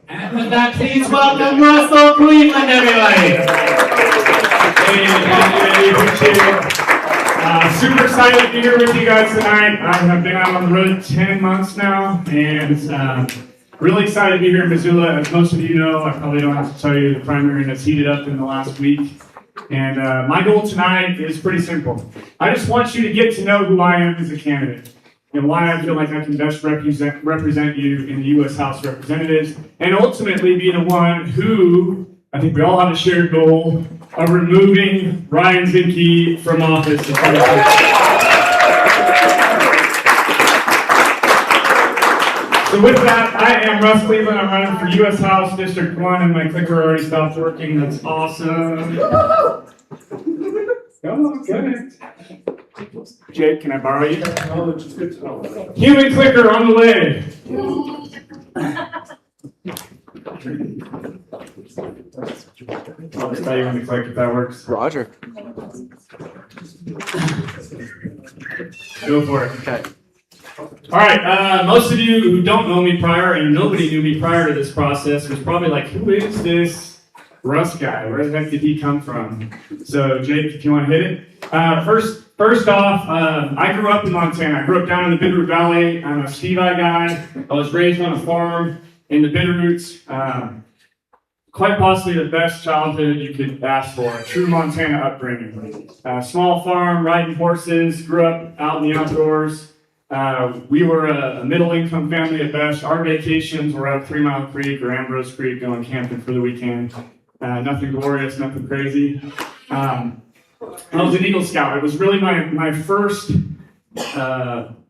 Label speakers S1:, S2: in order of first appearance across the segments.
S1: And with that, please welcome Russell Cleveland, everybody. Hey, thank you, appreciate it. Super excited to be here with you guys tonight. I have been out on the road 10 months now, and really excited to be here in Missoula. As most of you know, I probably don't have to tell you the primary has heated up in the last week. And my goal tonight is pretty simple. I just want you to get to know who I am as a candidate and why I feel like I can best represent you in the U.S. House of Representatives, and ultimately be the one who, I think we all have a shared goal of removing Ryan Zinke from office. So with that, I am Russ Cleveland. I'm running for U.S. House District 1, and my clicker already stopped working. That's awesome. Come on, good. Jake, can I borrow you? Oh, it's good to know. Human clicker on the way. I'll just tell you when to click if that works.
S2: Roger.
S1: Go for it. Okay. All right. Most of you who don't know me prior, and nobody knew me prior to this process, was probably like, who is this Russ guy? Where the heck did he come from? So, Jake, if you want to hit it. First off, I grew up in Montana. I grew up down in the Bitterroot Valley. I'm a Stevie guy. I was raised on a farm in the Bitterroots. Quite possibly the best childhood you could ask for. A true Montana upbringing. Small farm, riding horses. Grew up out in the outdoors. We were a middle-income family at best. Our vacations were up 3 Mile Creek or Ambrose Creek going camping for the weekend. Nothing glorious, nothing crazy. I was an Eagle Scout. It was really my first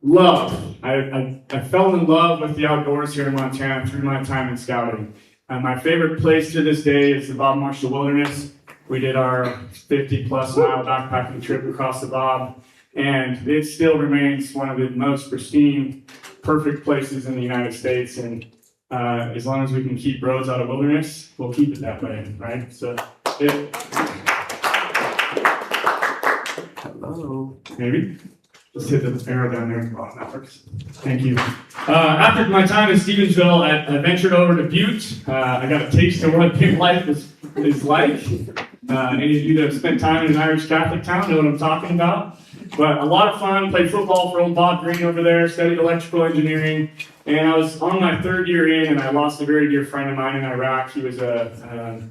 S1: love. I fell in love with the outdoors here in Montana through my time in scouting. My favorite place to this day is the Bob Marshall Wilderness. We did our 50-plus mile backpacking trip across the Bob, and it still remains one of the most pristine, perfect places in the United States. And as long as we can keep roads out of wilderness, we'll keep it that way, right? So. Hello. Maybe. Just hit the arrow down there. Oh, that works. Thank you. After my time in Stevensville, I ventured over to Butte. I got a taste of what big life is like. Any of you that have spent time in an Irish Catholic town know what I'm talking about. But a lot of fun. Played football for old Bob Green over there. Studied electrical engineering. And I was on my 3rd year in, and I lost a very dear friend of mine in Iraq. He was a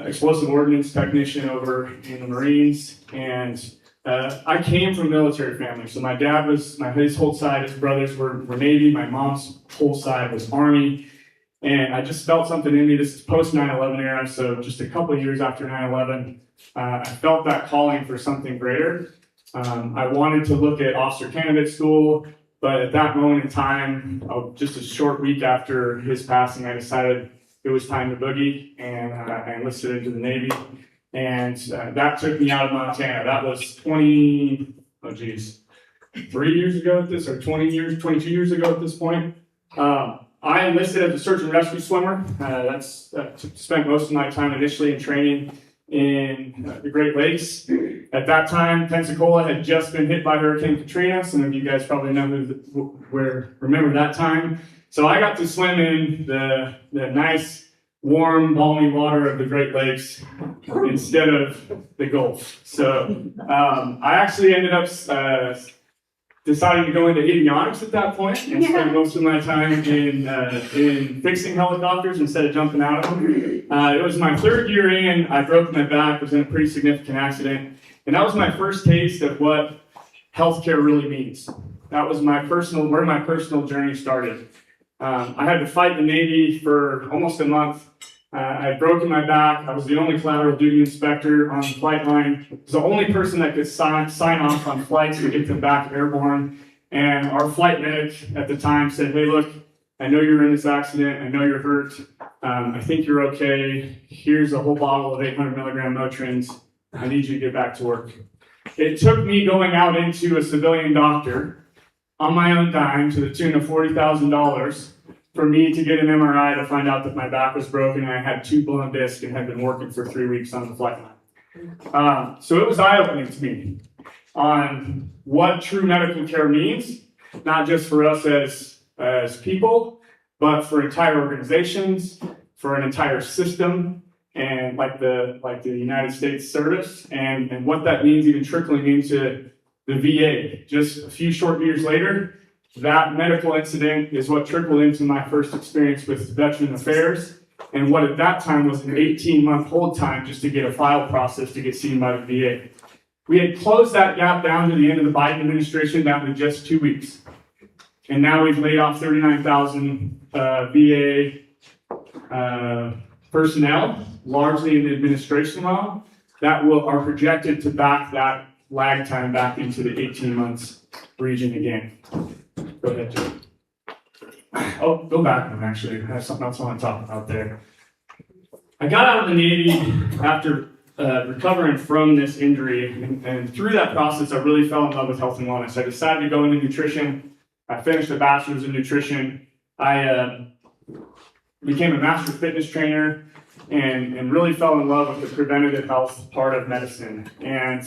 S1: explosive ordnance technician over in the Marines, and I came from a military family. So my dad was, his whole side, his brothers were Navy. My mom's whole side was Army. And I just felt something in me. This is post 9/11 era, so just a couple of years after 9/11, I felt that calling for something greater. I wanted to look at officer candidate school, but at that moment in time, just a short week after his passing, I decided it was time to boogie, and I enlisted into the Navy. And that took me out of Montana. That was 3 years ago at this, or 22 years ago at this point. I enlisted as a search and rescue swimmer. Spent most of my time initially in training in the Great Lakes. At that time, Pensacola had just been hit by Hurricane Katrina. Some of you guys probably know remember that time. So I got to swim in the nice, warm, balmy water of the Great Lakes instead of the Gulf. So I actually ended up deciding to go into avionics at that point and spend most of my time in fixing helicopters instead of jumping out of them. It was my 3rd year in. I broke my back, was in a pretty significant accident, and that was my first taste of what healthcare really means. That was where my personal journey started. I had to fight the Navy for almost a month. I had broken my back. I was the only collateral duty inspector on the flight line. I was the only person that could sign off on flights to get them back airborne. And our flight medic at the time said, "Hey, look, I know you're in this accident. I know you're hurt. I think you're okay. Here's a whole bottle of 800 milligram Motrins. I need you to get back to work." It took me going out into a civilian doctor on my own dime to the tune of $40,000 for me to get an MRI to find out that my back was broken and I had 2 blown discs and had been working for 3 weeks on the flight line. So it was eye-opening to me on what true medical care means, not just for us as people, but for entire organizations, for an entire system, and like the United States service, and what that means even trickling into the VA. Just a few short years later, that medical incident is what trickled into my first experience with Veteran Affairs, and what at that time was an 18-month hold time just to get a file processed to get seen by the VA. We had closed that gap down to the end of the Biden administration down to just 2 weeks. And now we've laid off 39,000 VA personnel, largely in the administration level, that are projected to back that lag time back into the 18 months region again. Go ahead, Joe. Oh, go back one, actually. I have something else I want to talk about there. I got out of the Navy after recovering from this injury, and through that process, I really fell in love with health and wellness. I decided to go into nutrition. I finished a bachelor's in nutrition. I became a master fitness trainer and really fell in love with the preventative health part of medicine. And,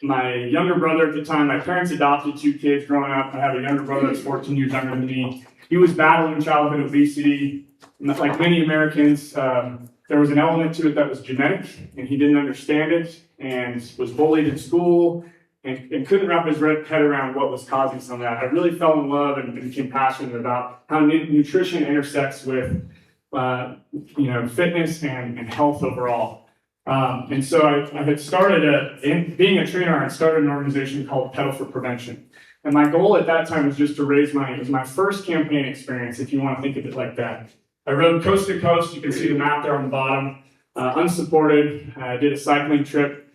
S1: my younger brother at the time, my parents adopted 2 kids growing up. I have a younger brother that's 14 years younger than me. He was battling childhood obesity. Like many Americans, there was an element to it that was genetic, and he didn't understand it and was bullied in school and couldn't wrap his head around what was causing some of that. I really fell in love and became passionate about how nutrition intersects with fitness and health overall. And so I had started, being a trainer, I started an organization called Pedal for Prevention. And my goal at that time was just to raise money. It was my first campaign experience, if you want to think of it like that. I rode coast to coast. You can see the map there on the bottom. Unsupported. I did a cycling trip.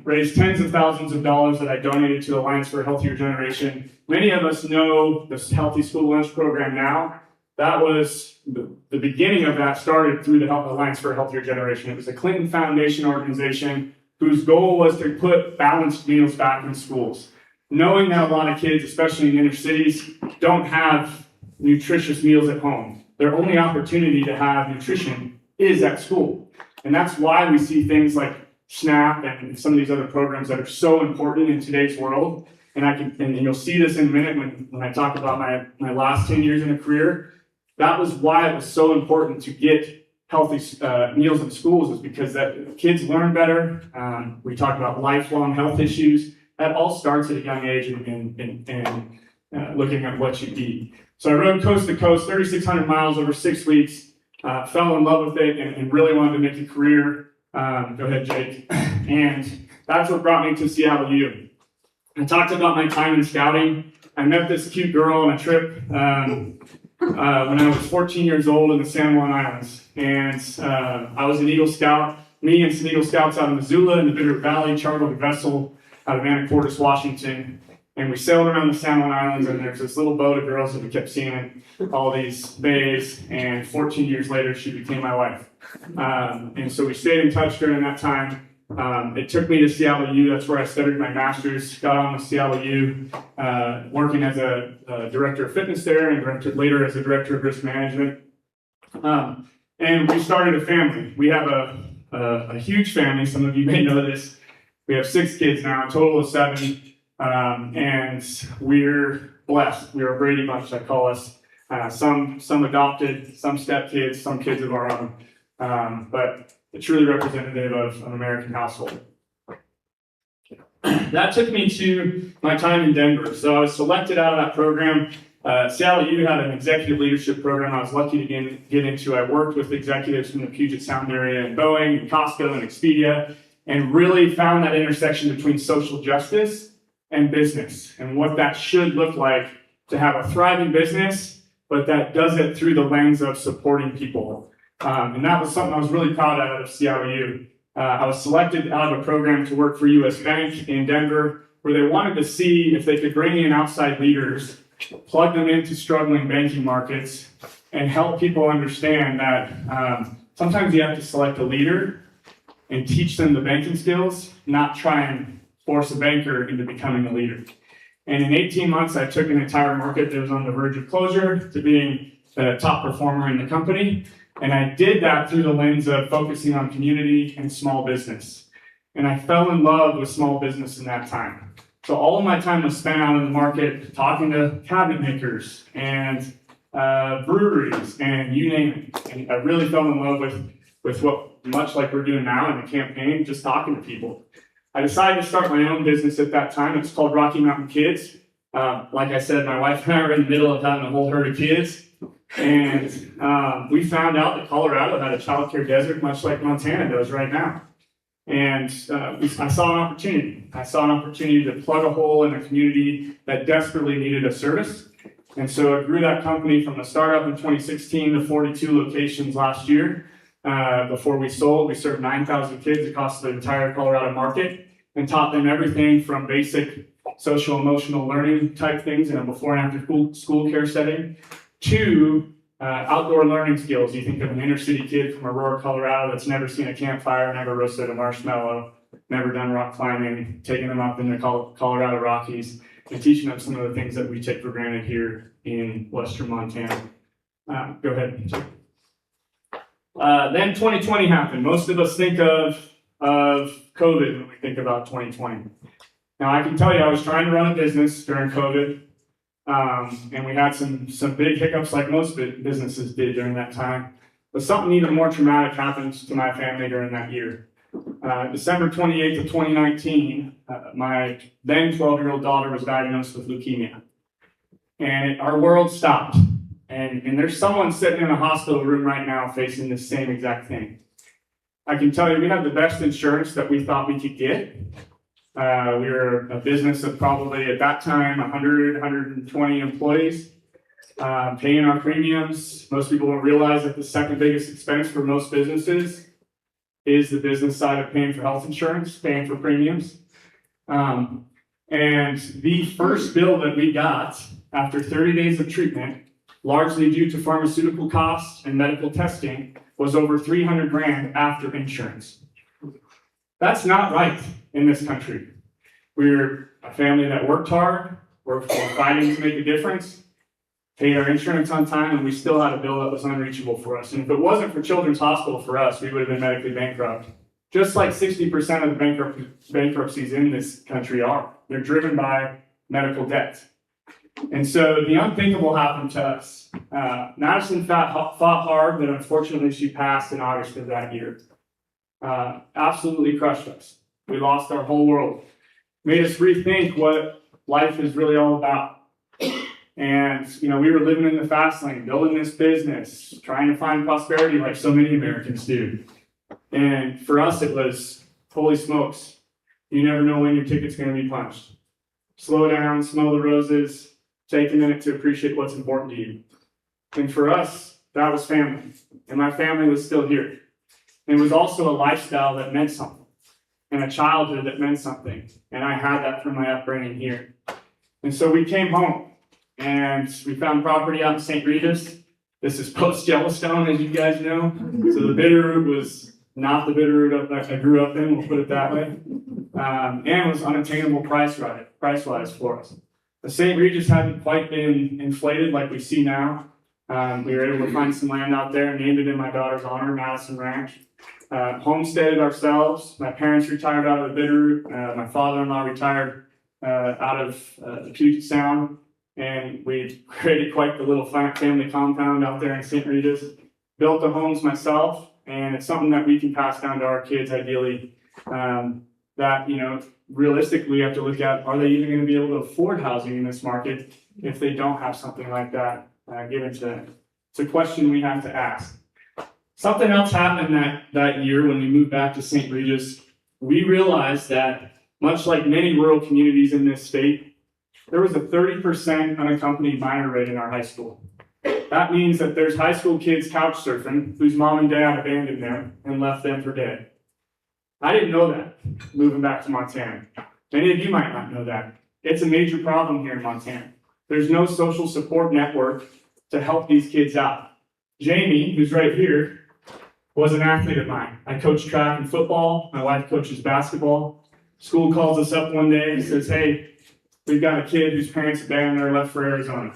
S1: Raised tens of thousands of dollars that I donated to the Alliance for a Healthier Generation. Many of us know this Healthy School Lunch program now. That was the beginning of that started through the Alliance for a Healthier Generation. It was a Clinton Foundation organization whose goal was to put balanced meals back in schools. Knowing that a lot of kids, especially in inner cities, don't have nutritious meals at home. Their only opportunity to have nutrition is at school. And that's why we see things like SNAP and some of these other programs that are so important in today's world. And you'll see this in a minute when I talk about my last 10 years in a career. That was why it was so important to get healthy meals in schools, is because that kids learn better. We talk about lifelong health issues. That all starts at a young age and looking at what you eat. So I rode coast to coast, 3,600 miles over 6 weeks, fell in love with it and really wanted to make a career. Go ahead, Jake. And that's what brought me to Seattle U. I talked about my time in scouting. I met this cute girl on a trip when I was 14 years old in the San Juan Islands. And I was an Eagle Scout. Me and some Eagle Scouts out of Missoula in the Bitter Valley chartered a vessel out of Anacortes, Washington. And we sailed around the San Juan Islands, and there's this little boat of girls that we kept seeing in all these bays. And 14 years later, she became my wife. And so we stayed in touch during that time. It took me to Seattle U. That's where I studied my master's, got on with Seattle U, working as a director of fitness there and later as a director of risk management. And we started a family. We have a huge family. Some of you may know this. We have 6 kids now, a total of 7. And we're blessed. We're a Brady bunch, I call us. Some adopted, some stepkids, some kids of our own. But it's truly representative of an American household. That took me to my time in Denver. So I was selected out of that program. Seattle U had an executive leadership program I was lucky to get into. I worked with executives from the Puget Sound area and Boeing and Costco and Expedia, and really found that intersection between social justice and business and what that should look like to have a thriving business, but that does it through the lens of supporting people. And that was something I was really proud of Seattle U. I was selected out of a program to work for US Bank in Denver, where they wanted to see if they could bring in outside leaders, plug them into struggling banking markets, and help people understand that sometimes you have to select a leader and teach them the banking skills, not try and force a banker into becoming a leader. And in 18 months, I took an entire market that was on the verge of closure to being the top performer in the company. And I did that through the lens of focusing on community and small business. And I fell in love with small business in that time. So all of my time was spent out in the market talking to cabinet makers and breweries and you name it. And I really fell in love with what, much like we're doing now in the campaign, just talking to people. I decided to start my own business at that time. It's called Rocky Mountain Kids. Like I said, my wife and I were in the middle of having a whole herd of kids. And we found out that Colorado had a child care desert, much like Montana does right now. And I saw an opportunity. I saw an opportunity to plug a hole in a community that desperately needed a service. And so I grew that company from a startup in 2016 to 42 locations last year. Before we sold, we served 9,000 kids across the entire Colorado market and taught them everything from basic social emotional learning type things in a before and after school care setting to outdoor learning skills. You think of an inner city kid from Aurora, Colorado that's never seen a campfire, never roasted a marshmallow, never done rock climbing, taking them up in the Colorado Rockies and teaching them some of the things that we take for granted here in Western Montana. Go ahead. Then 2020 happened. Most of us think of COVID when we think about 2020. Now I can tell you I was trying to run a business during COVID. And we had some big hiccups like most businesses did during that time. But something even more traumatic happened to my family during that year. December 28th of 2019, my then 12-year-old daughter was diagnosed with leukemia. And our world stopped. And there's someone sitting in a hospital room right now facing the same exact thing. I can tell you we had the best insurance that we thought we could get. We were a business of probably at that time 120 employees, paying our premiums. Most people don't realize that the second biggest expense for most businesses is the business side of paying for health insurance, paying for premiums. And the first bill that we got after 30 days of treatment, largely due to pharmaceutical costs and medical testing, was over $300,000 after insurance. That's not right in this country. We're a family that worked hard, we're fighting to make a difference, paid our insurance on time, and we still had a bill that was unreachable for us. And if it wasn't for Children's Hospital for us, we would have been medically bankrupt. Just like 60% of the bankruptcies in this country are. They're driven by medical debt. And so the unthinkable happened to us. Madison fought hard, but unfortunately she passed in August of that year. Absolutely crushed us. We lost our whole world. Made us rethink what life is really all about. And, we were living in the fast lane, building this business, trying to find prosperity like so many Americans do. And for us, it was, holy smokes, you never know when your ticket's going to be punched. Slow down, smell the roses, take a minute to appreciate what's important to you. And for us, that was family. And my family was still here. And it was also a lifestyle that meant something. And a childhood that meant something. And I had that from my upbringing here. And so we came home. And we found property out in St. Regis. This is post-Yellowstone, as you guys know. So the Bitterroot was not the Bitterroot I grew up in, we'll put it that way. And it was unattainable price-wise for us. The St. Regis hadn't quite been inflated like we see now. We were able to find some land out there, named it in my daughter's honor, Madison Ranch. Homesteaded ourselves. My parents retired out of the Bitterroot. My father-in-law retired out of the Puget Sound. And we created quite the little family compound out there in St. Regis. Built the homes myself, and it's something that we can pass down to our kids ideally. Realistically, we have to look at, are they even going to be able to afford housing in this market if they don't have something like that given to them? It's a question we have to ask. Something else happened that year when we moved back to St. Regis. We realized that, much like many rural communities in this state, there was a 30% unaccompanied minor rate in our high school. That means that there's high school kids couch surfing whose mom and dad abandoned them and left them for dead. I didn't know that moving back to Montana. Many of you might not know that. It's a major problem here in Montana. There's no social support network to help these kids out. Jamie, who's right here, was an athlete of mine. I coached track and football. My wife coaches basketball. School calls us up one day and says, hey, we've got a kid whose parents abandoned her, left for Arizona,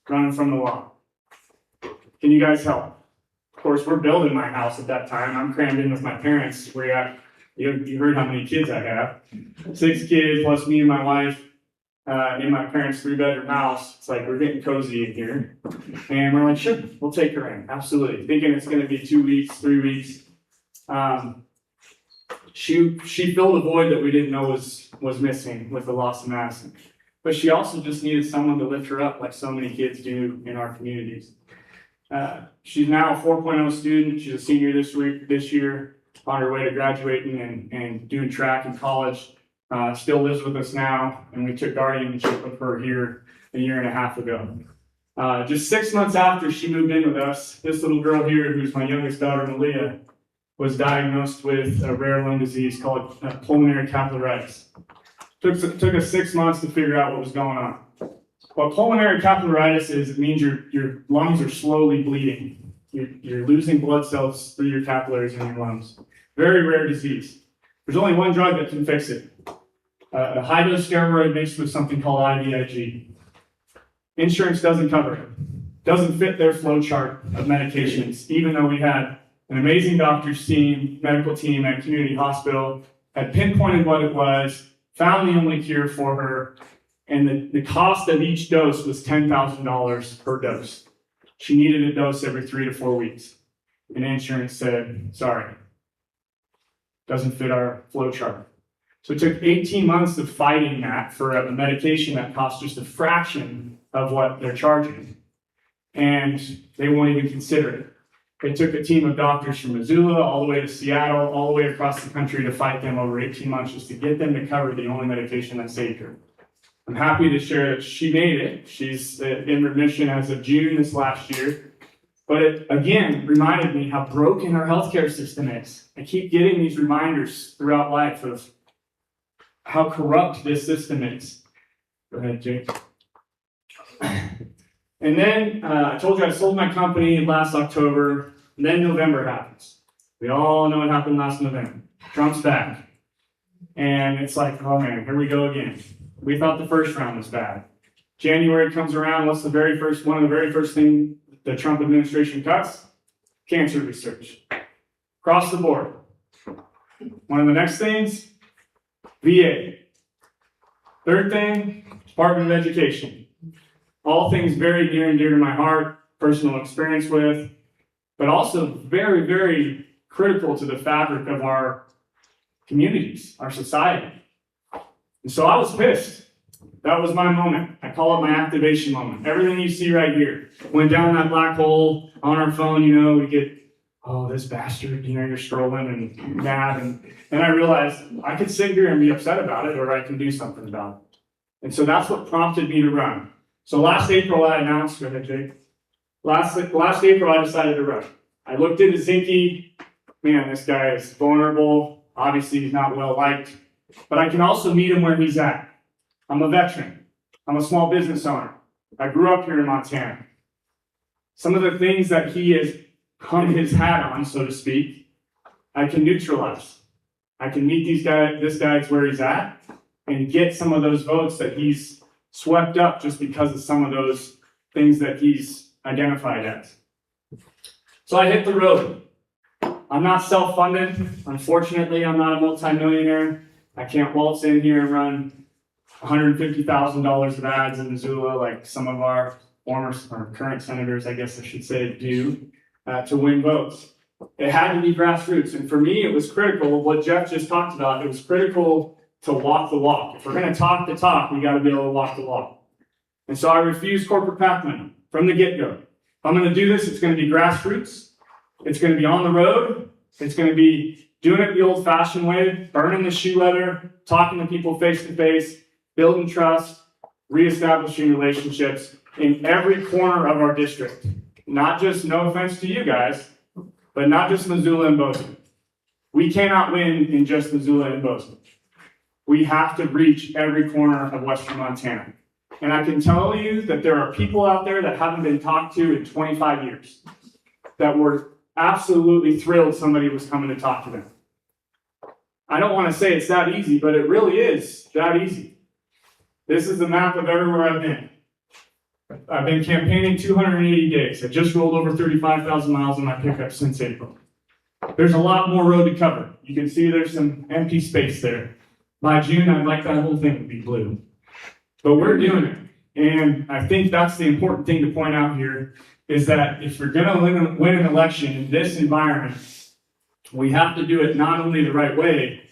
S1: running from the law. Can you guys help? Of course, we're building my house at that time. I'm crammed in with my parents. You heard how many kids I have. 6 kids plus me and my wife. in my parents' 3-bedroom house. It's like, we're getting cozy in here. And we're like, sure, we'll take her in. Absolutely. Thinking it's going to be 2 weeks, 3 weeks. She filled a void that we didn't know was missing with the loss of Madison. But she also just needed someone to lift her up like so many kids do in our communities. She's now a 4.0 student. She's a senior this year, on her way to graduating and doing track in college. Still lives with us now, and we took guardianship of her here a year and a half ago. Just 6 months after she moved in with us, this little girl here, who's my youngest daughter, Malia, was diagnosed with a rare lung disease called pulmonary capillaritis. Took us 6 months to figure out what was going on. What pulmonary capillaritis is, it means your lungs are slowly bleeding. You're losing blood cells through your capillaries in your lungs. Very rare disease. There's only one drug that can fix it. A high-dose steroid mixed with something called IVIG. Insurance doesn't cover it. Doesn't fit their flow chart of medications, even though we had an amazing doctor's team, medical team at community hospital, had pinpointed what it was, found the only cure for her, and the cost of each dose was $10,000 per dose. She needed a dose every 3 to 4 weeks. And insurance said, sorry, doesn't fit our flow chart. So it took 18 months of fighting that for a medication that cost just a fraction of what they're charging. And they won't even consider it. It took a team of doctors from Missoula all the way to Seattle, all the way across the country to fight them over 18 months just to get them to cover the only medication that saved her. I'm happy to share that she made it. She's in remission as of June this last year. But it, again, reminded me how broken our healthcare system is. I keep getting these reminders throughout life of how corrupt this system is. Go ahead, Jake. And then I told you I sold my company last October, and then November happens. We all know what happened last November. Trump's back. And it's like, oh man, here we go again. We thought the first round was bad. January comes around, what's one of the very first things the Trump administration cuts? Cancer research. Across the board. One of the next things, VA. Third thing, Department of Education. All things very near and dear to my heart, personal experience with, but also very, very critical to the fabric of our communities, our society. And so I was pissed. That was my moment. I call it my activation moment. Everything you see right here went down that black hole on our phone. We get, oh, this bastard, you're scrolling and mad. And I realized I could sit here and be upset about it, or I can do something about it. And so that's what prompted me to run. So last April, I announced, go ahead, Jake. Last April, I decided to run. I looked into Zinke. Man, this guy is vulnerable. Obviously, he's not well liked. But I can also meet him where he's at. I'm a veteran. I'm a small business owner. I grew up here in Montana. Some of the things that he has hung his hat on, so to speak, I can neutralize. I can meet this guy's where he's at and get some of those votes that he's swept up just because of some of those things that he's identified as. So I hit the road. I'm not self-funded. Unfortunately, I'm not a multimillionaire. I can't waltz in here and run $150,000 of ads in Missoula like some of our former or current senators, I guess I should say, do to win votes. It had to be grassroots. And for me, it was critical, what Jeff just talked about, it was critical to walk the walk. If we're going to talk the talk, we got to be able to walk the walk. And so I refused corporate PAC money from the get-go. If I'm going to do this, it's going to be grassroots. It's going to be on the road. It's going to be doing it the old-fashioned way, burning the shoe leather, talking to people face-to-face, building trust, reestablishing relationships in every corner of our district. Not just, no offense to you guys, but not just Missoula and Bozeman. We cannot win in just Missoula and Bozeman. We have to reach every corner of Western Montana. And I can tell you that there are people out there that haven't been talked to in 25 years that were absolutely thrilled somebody was coming to talk to them. I don't want to say it's that easy, but it really is that easy. This is the map of everywhere I've been. I've been campaigning 280 days. I just rolled over 35,000 miles in my pickup since April. There's a lot more road to cover. You can see there's some empty space there. By June, I'd like that whole thing to be blue. but we're doing it. And I think that's the important thing to point out here, is that if we're gonna win an election in this environment, we have to do it not only the right way,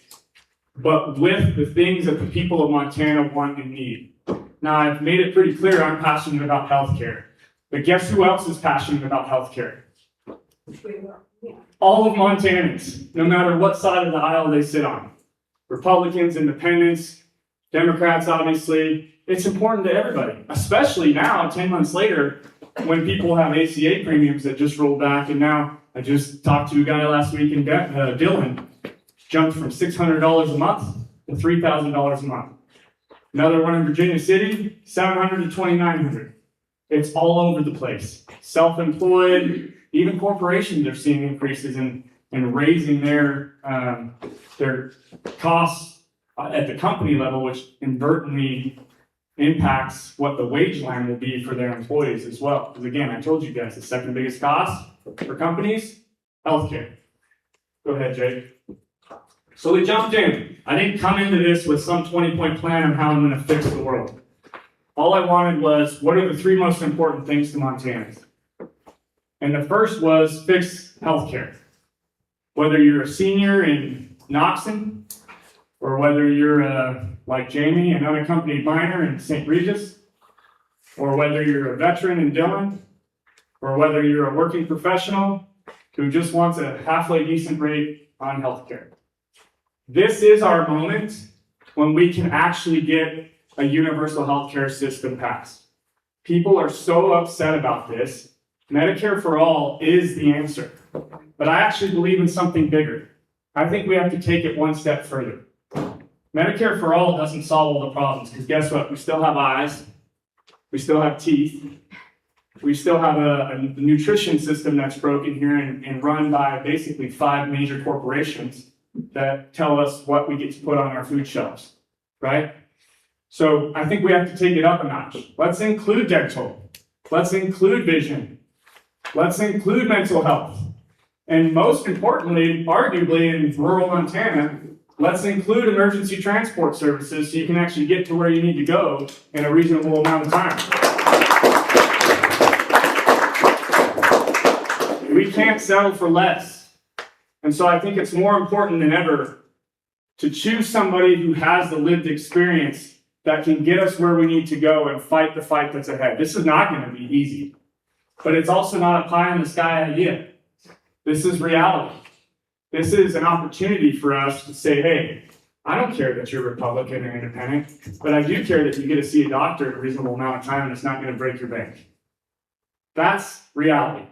S1: but with the things that the people of Montana want and need. Now, I've made it pretty clear I'm passionate about healthcare, but guess who else is passionate about healthcare? All of Montanans, no matter what side of the aisle they sit on. Republicans, Independents, Democrats, obviously. It's important to everybody, especially now, 10 months later, when people have ACA premiums that just rolled back. And now I just talked to a guy last week in Dillon, jumped from $600 a month to $3,000 a month. Another one in Virginia City, $700 to $2,900. It's all over the place. Self-employed, even corporations are seeing increases in raising their costs at the company level, which inadvertently impacts what the wage line will be for their employees as well. Because again, I told you guys, the second biggest cost for companies, healthcare. Go ahead, Jake. So we jumped in. I didn't come into this with some 20-point plan on how I'm going to fix the world. All I wanted was, what are the 3 most important things to Montanans? And the first was fix healthcare. Whether you're a senior in Knoxon, or whether you're like Jamie, an unaccompanied minor in St. Regis, or whether you're a veteran in Dillon, or whether you're a working professional who just wants a halfway decent rate on healthcare. This is our moment when we can actually get a universal healthcare system passed. People are so upset about this. Medicare for all is the answer. But I actually believe in something bigger. I think we have to take it one step further. Medicare for all doesn't solve all the problems, because guess what? We still have eyes. We still have teeth. We still have a nutrition system that's broken here and run by basically 5 major corporations that tell us what we get to put on our food shelves, right? So I think we have to take it up a notch. Let's include dental. Let's include vision. Let's include mental health. And most importantly, arguably in rural Montana, let's include emergency transport services so you can actually get to where you need to go in a reasonable amount of time. We can't settle for less. And so I think it's more important than ever to choose somebody who has the lived experience that can get us where we need to go and fight the fight that's ahead. This is not going to be easy, but it's also not a pie in the sky idea. This is reality. This is an opportunity for us to say, hey, I don't care that you're Republican or Independent, but I do care that you get to see a doctor in a reasonable amount of time and it's not going to break your bank. That's reality.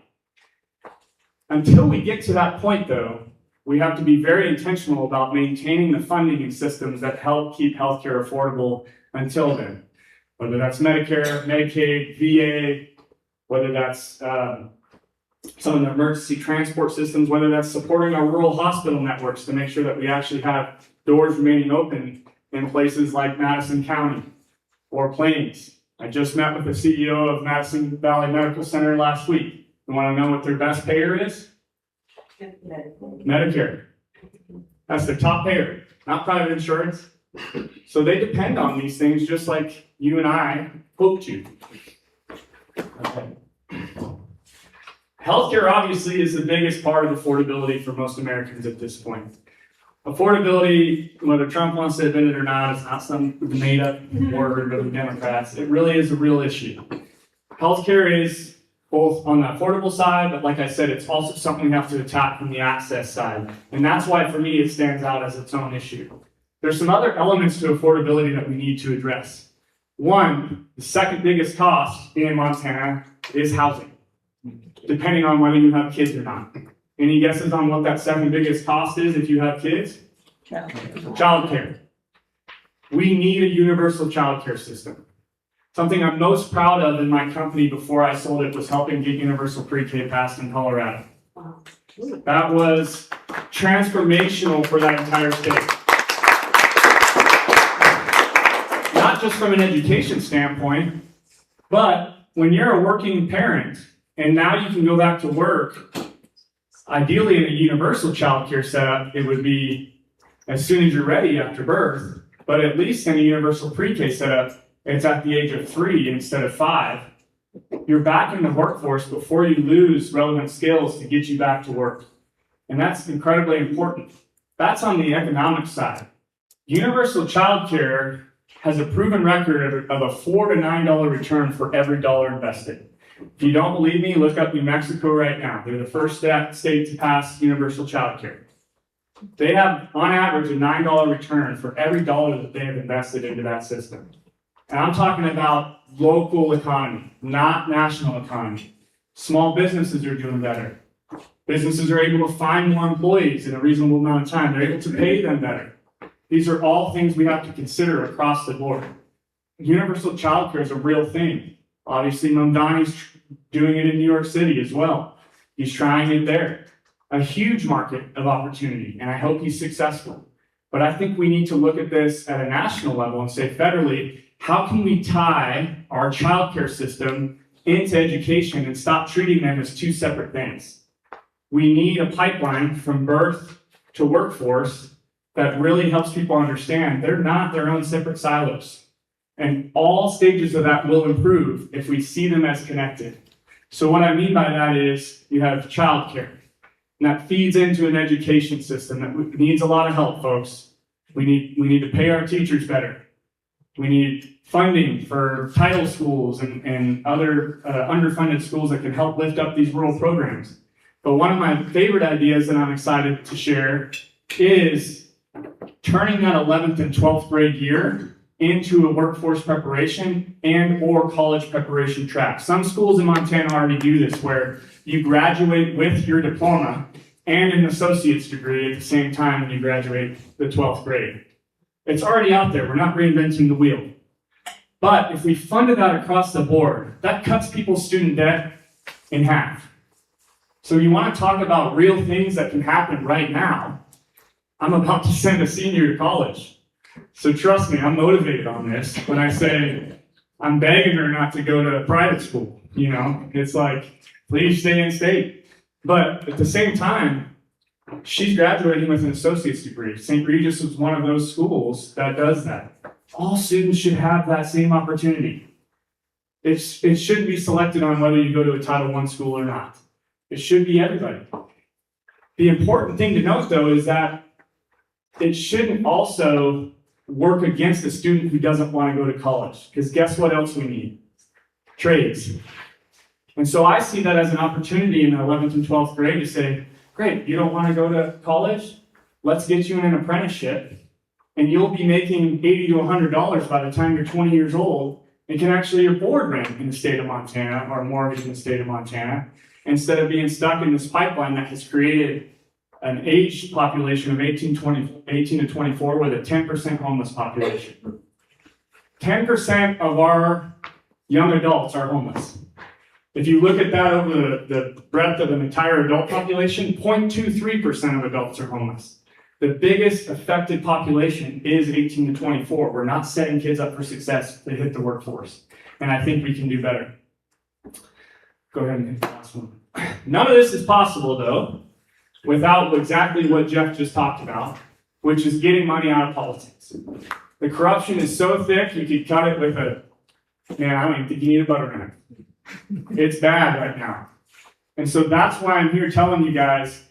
S1: Until we get to that point, though, we have to be very intentional about maintaining the funding and systems that help keep healthcare affordable until then. Whether that's Medicare, Medicaid, VA, whether that's some of the emergency transport systems, whether that's supporting our rural hospital networks to make sure that we actually have doors remaining open in places like Madison County or Plains. I just met with the CEO of Madison Valley Medical Center last week. You want to know what their best payer is? Medicare. That's their top payer, not private insurance. So they depend on these things just like you and I hope to. Okay. Healthcare obviously is the biggest part of affordability for most Americans at this point. Affordability, whether Trump wants to admit it or not, is not some made up word of the Democrats. It really is a real issue. Healthcare is both on the affordable side, but like I said, it's also something we have to attack from the access side. And that's why, for me, it stands out as its own issue. There's some other elements to affordability that we need to address. One, the second biggest cost in Montana is housing, depending on whether you have kids or not. Any guesses on what that second biggest cost is if you have kids? Childcare. We need a universal childcare system. Something I'm most proud of in my company before I sold it was helping get universal pre-K passed in Colorado. That was transformational for that entire state. Not just from an education standpoint, but when you're a working parent and now you can go back to work, ideally in a universal childcare setup, it would be as soon as you're ready after birth, but at least in a universal pre-K setup, it's at the age of 3 instead of 5, you're back in the workforce before you lose relevant skills to get you back to work. And that's incredibly important. That's on the economic side. Universal childcare has a proven record of a $4 to $9 return for every dollar invested. If you don't believe me, look up New Mexico right now. They're the first state to pass universal childcare. They have, on average, a $9 return for every dollar that they have invested into that system. And I'm talking about local economy, not national economy. Small businesses are doing better. Businesses are able to find more employees in a reasonable amount of time. They're able to pay them better. These are all things we have to consider across the board. Universal childcare is a real thing. Obviously, Mamdani's doing it in New York City as well. He's trying it there. A huge market of opportunity, and I hope he's successful. But I think we need to look at this at a national level and say federally, how can we tie our childcare system into education and stop treating them as two separate things? We need a pipeline from birth to workforce that really helps people understand they're not their own separate silos. And all stages of that will improve if we see them as connected. So what I mean by that is you have childcare, and that feeds into an education system that needs a lot of help, folks. We need to pay our teachers better. We need funding for title schools and other underfunded schools that can help lift up these rural programs. But one of my favorite ideas that I'm excited to share is turning that 11th and 12th grade year into a workforce preparation and or college preparation track. Some schools in Montana already do this, where you graduate with your diploma and an associate's degree at the same time when you graduate the 12th grade. It's already out there. We're not reinventing the wheel. But if we funded that across the board, that cuts people's student debt in half. So you want to talk about real things that can happen right now. I'm about to send a senior to college. So trust me, I'm motivated on this when I say I'm begging her not to go to private school. You know, it's like, please stay in state. But at the same time, she's graduating with an associate's degree. St. Regis is one of those schools that does that. All students should have that same opportunity. It shouldn't be selected on whether you go to a Title I school or not. It should be everybody. The important thing to note, though, is that it shouldn't also work against a student who doesn't want to go to college. Because guess what else we need? Trades. And so I see that as an opportunity in the 11th and 12th grade to say, great, you don't want to go to college? Let's get you in an apprenticeship, and you'll be making $80 to $100 by the time you're 20 years old and can actually afford rent in the state of Montana or mortgage in the state of Montana, instead of being stuck in this pipeline that has created an age population of 18 to 24 with a 10% homeless population. 10% of our young adults are homeless. If you look at that over the breadth of an entire adult population, 0.23% of adults are homeless. The biggest affected population is 18 to 24. We're not setting kids up for success to hit the workforce. And I think we can do better. Go ahead and hit the last one. None of this is possible, though, without exactly what Jeff just talked about, which is getting money out of politics. The corruption is so thick, you could cut it with I don't even think you need a butter knife. It's bad right now. And so that's why I'm here telling you guys,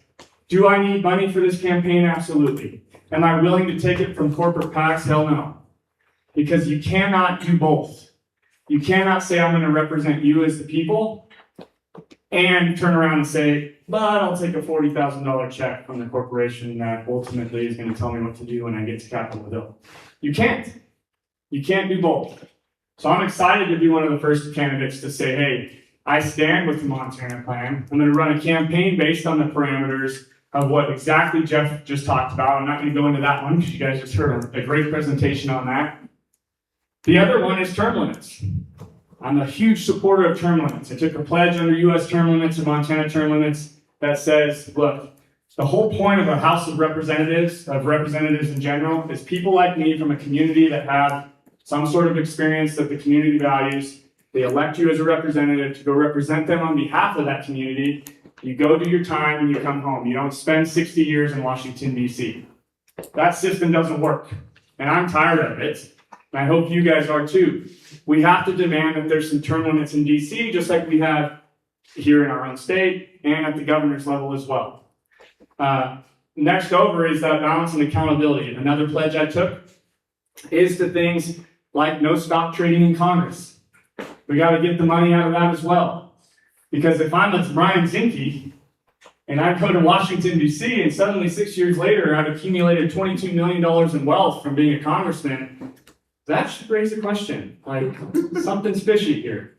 S1: do I need money for this campaign? Absolutely. Am I willing to take it from corporate PACs? Hell no. Because you cannot do both. You cannot say, I'm going to represent you as the people, and turn around and say, but I'll take a $40,000 check from the corporation that ultimately is going to tell me what to do when I get to Capitol Hill. You can't. You can't do both. So I'm excited to be one of the first candidates to say, hey, I stand with the Montana Plan. I'm going to run a campaign based on the parameters of what exactly Jeff just talked about. I'm not going to go into that one because you guys just heard a great presentation on that. The other one is term limits. I'm a huge supporter of term limits. I took a pledge under U.S. term limits and Montana term limits that says, look, the whole point of a House of Representatives in general, is people like me from a community that have some sort of experience that the community values. They elect you as a representative to go represent them on behalf of that community. You go do your time and you come home. You don't spend 60 years in Washington, D.C. That system doesn't work. And I'm tired of it. And I hope you guys are too. We have to demand that there's some term limits in DC, just like we have here in our own state and at the governor's level as well. Next over is that balance and accountability. Another pledge I took is to things like no stock trading in Congress. We got to get the money out of that as well. Because if I'm a Brian Zinke and I go to Washington, D.C., and suddenly 6 years later I've accumulated $22 million in wealth from being a congressman, that should raise a question. Like, something's fishy here.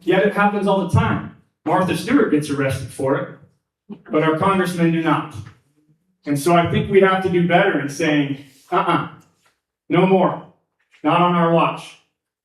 S1: Yet it happens all the time. Martha Stewart gets arrested for it, but our congressmen do not. And so I think we have to do better in saying, no more. Not on our watch.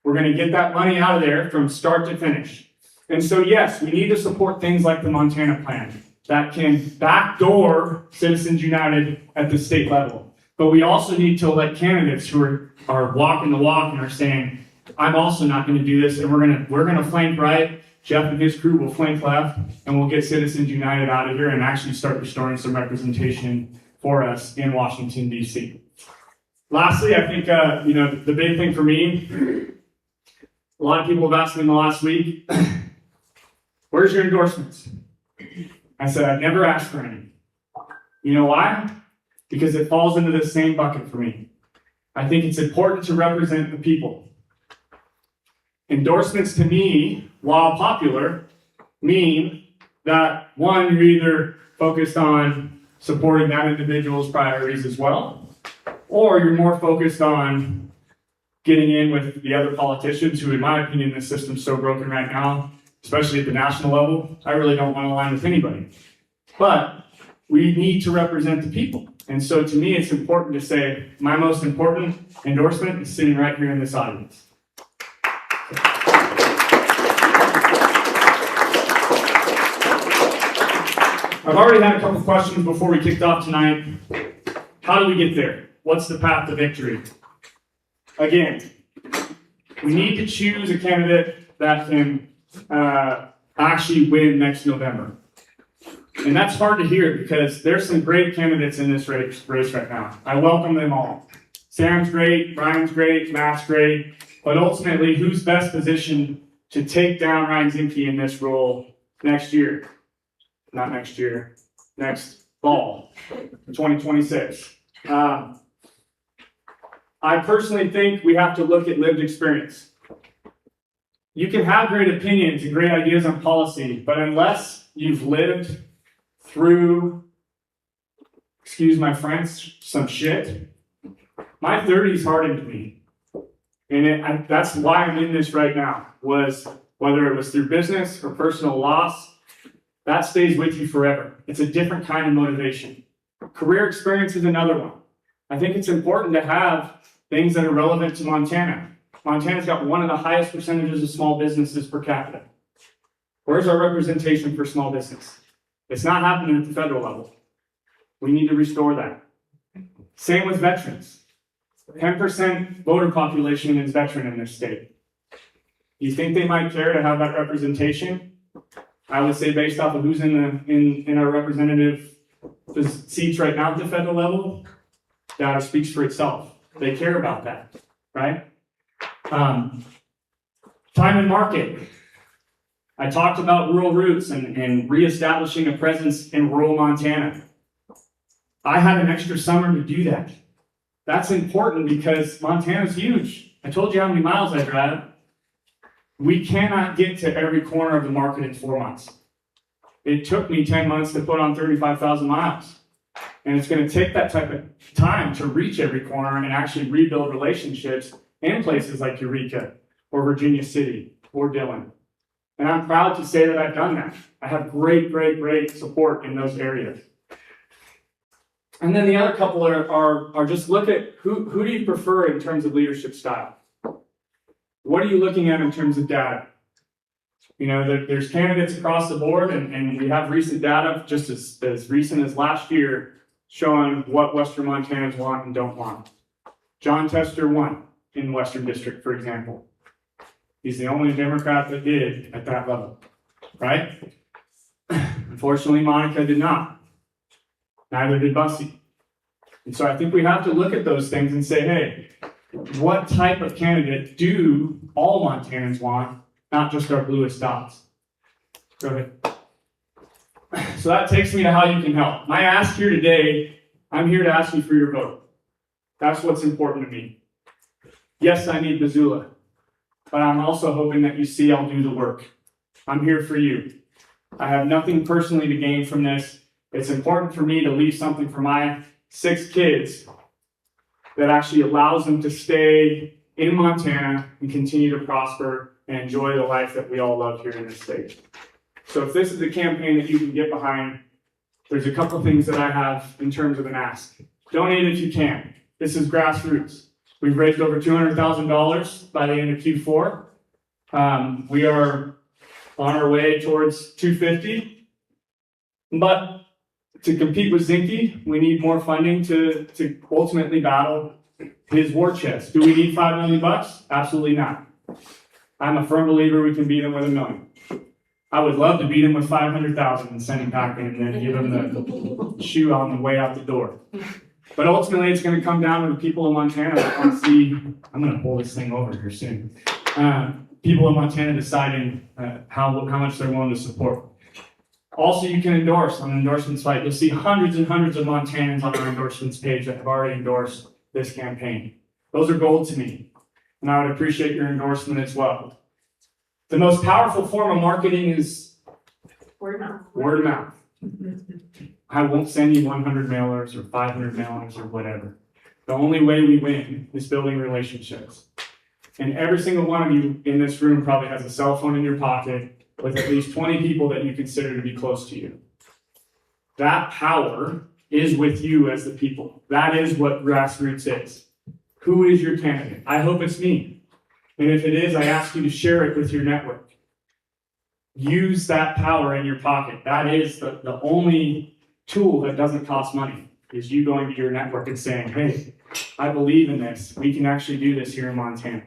S1: We're going to get that money out of there from start to finish. And so, yes, we need to support things like the Montana Plan that can backdoor Citizens United at the state level. But we also need to elect candidates who are walking the walk and are saying, I'm also not going to do this, and we're going to flank right. Jeff and his crew will flank left, and we'll get Citizens United out of here and actually start restoring some representation for us in Washington, D.C. Lastly, I think, the big thing for me, a lot of people have asked me in the last week, where's your endorsements? I said, I've never asked for any. You know why? Because it falls into the same bucket for me. I think it's important to represent the people. Endorsements to me, while popular, mean that one, you're either focused on supporting that individual's priorities as well, or you're more focused on getting in with the other politicians who, in my opinion, the system's so broken right now, especially at the national level, I really don't want to align with anybody. But we need to represent the people. And so to me, it's important to say, my most important endorsement is sitting right here in this audience. I've already had a couple questions before we kicked off tonight. How do we get there? What's the path to victory? Again, we need to choose a candidate that can actually win next November. And that's hard to hear because there's some great candidates in this race right now. I welcome them all. Sam's great, Brian's great, Matt's great, but ultimately, who's best positioned to take down Ryan Zinke in this role next year? Not next year, next fall, 2026. I personally think we have to look at lived experience. You can have great opinions and great ideas on policy, but unless you've lived through, excuse my French, some shit, my 30s hardened me. And that's why I'm in this right now, was whether it was through business or personal loss, that stays with you forever. It's a different kind of motivation. Career experience is another one. I think it's important to have things that are relevant to Montana. Montana's got one of the highest percentages of small businesses per capita. Where's our representation for small business? It's not happening at the federal level. We need to restore that. Same with veterans. 10% voter population is veteran in this state. You think they might care to have that representation? I would say based off of who's in our representative seats right now at the federal level, data speaks for itself. They care about that, right? Time and market. I talked about rural roots and reestablishing a presence in rural Montana. I had an extra summer to do that. That's important because Montana's huge. I told you how many miles I drive. We cannot get to every corner of the market in 4 months. It took me 10 months to put on 35,000 miles. And it's going to take that type of time to reach every corner and actually rebuild relationships in places like Eureka or Virginia City or Dillon. And I'm proud to say that I've done that. I have great, great, great support in those areas. And then the other couple are just look at who do you prefer in terms of leadership style? What are you looking at in terms of data? You know, there's candidates across the board, and we have recent data, just as recent as last year, showing what Western Montanans want and don't want. John Tester won in Western District, for example. He's the only Democrat that did at that level, right? Unfortunately, Monica did not. Neither did Bussy. And so I think we have to look at those things and say, hey, what type of candidate do all Montanans want, not just our bluest dots? Go ahead. So that takes me to how you can help. My ask here today, I'm here to ask you for your vote. That's what's important to me. Yes, I need Missoula, but I'm also hoping that you see I'll do the work. I'm here for you. I have nothing personally to gain from this. It's important for me to leave something for my 6 kids that actually allows them to stay in Montana and continue to prosper and enjoy the life that we all love here in this state. So if this is a campaign that you can get behind, there's a couple things that I have in terms of an ask. Donate if you can. This is grassroots. We've raised over $200,000 by the end of Q4. We are on our way towards 250. But to compete with Zinke, we need more funding to ultimately battle his war chest. Do we need $5 million? Absolutely not. I'm a firm believer we can beat him with $1 million. I would love to beat him with 500,000 and send him packing and then give him the shoe on the way out the door. But ultimately, it's going to come down to the people of Montana that want to see. I'm going to pull this thing over here soon. People of Montana deciding how much they're willing to support. Also, you can endorse on the endorsement site. You'll see hundreds and hundreds of Montanans on our endorsements page that have already endorsed this campaign. Those are gold to me, and I would appreciate your endorsement as well. The most powerful form of marketing is
S2: word of mouth.
S1: Word of mouth. I won't send you 100 mailers or 500 mailers or whatever. The only way we win is building relationships. And every single one of you in this room probably has a cell phone in your pocket with at least 20 people that you consider to be close to you. That power is with you as the people. That is what grassroots is. Who is your candidate? I hope it's me. And if it is, I ask you to share it with your network. Use that power in your pocket. That is the only tool that doesn't cost money, is you going to your network and saying, hey, I believe in this. We can actually do this here in Montana.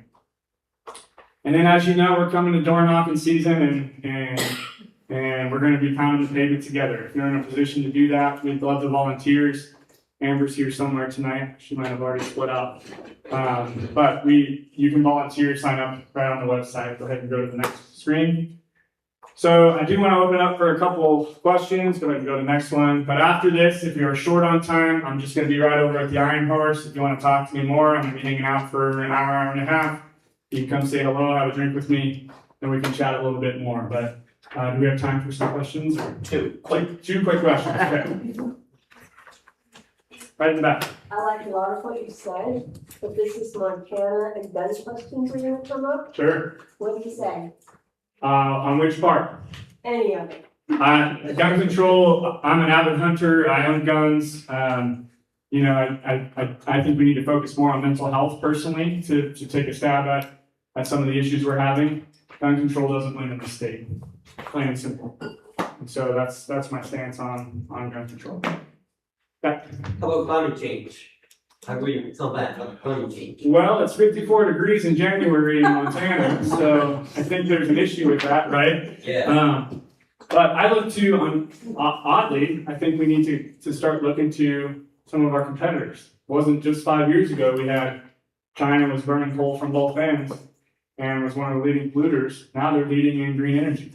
S1: And then, as you know, we're coming to door knocking season, and we're going to be pounding the pavement together. If you're in a position to do that, we'd love the volunteers. Amber's here somewhere tonight. She might have already split up. But you can volunteer, sign up right on the website. Go ahead and go to the next screen. So I do want to open up for a couple questions. Go ahead and go to the next one. But after this, if you're short on time, I'm just going to be right over at the Iron Horse. If you want to talk to me more, I'm going to be hanging out for an hour, hour and a half. You can come say hello, have a drink with me, and we can chat a little bit more. But do we have time for some questions? Two quick questions. Okay. Right in the back.
S2: I like a lot of what you said, but this is Montana and gun questions are going to come up.
S1: Sure.
S2: What do you say?
S1: On which part?
S2: Any of it.
S1: Gun control, I'm an avid hunter. I own guns. You know, I think we need to focus more on mental health personally to take a stab at some of the issues we're having. Gun control doesn't win in the state, plain and simple. And so that's my stance on gun control. Yeah.
S3: How about climate change? I agree, it's not bad, but climate change.
S1: Well, it's 54 degrees in January in Montana, so I think there's an issue with that, right?
S3: Yeah.
S1: But I look to, oddly, I think we need to start looking to some of our competitors. It wasn't just 5 years ago we had China was burning coal from both ends and was one of the leading polluters. Now they're leading in green energy.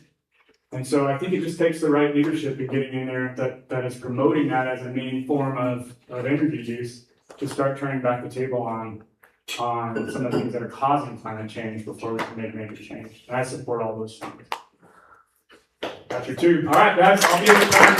S1: And so I think it just takes the right leadership in getting in there that is promoting that as a main form of energy use to start turning back the table on some of the things that are causing climate change before we can make major change. And I support all those things. That's your two. All right, guys, I'll be at the time.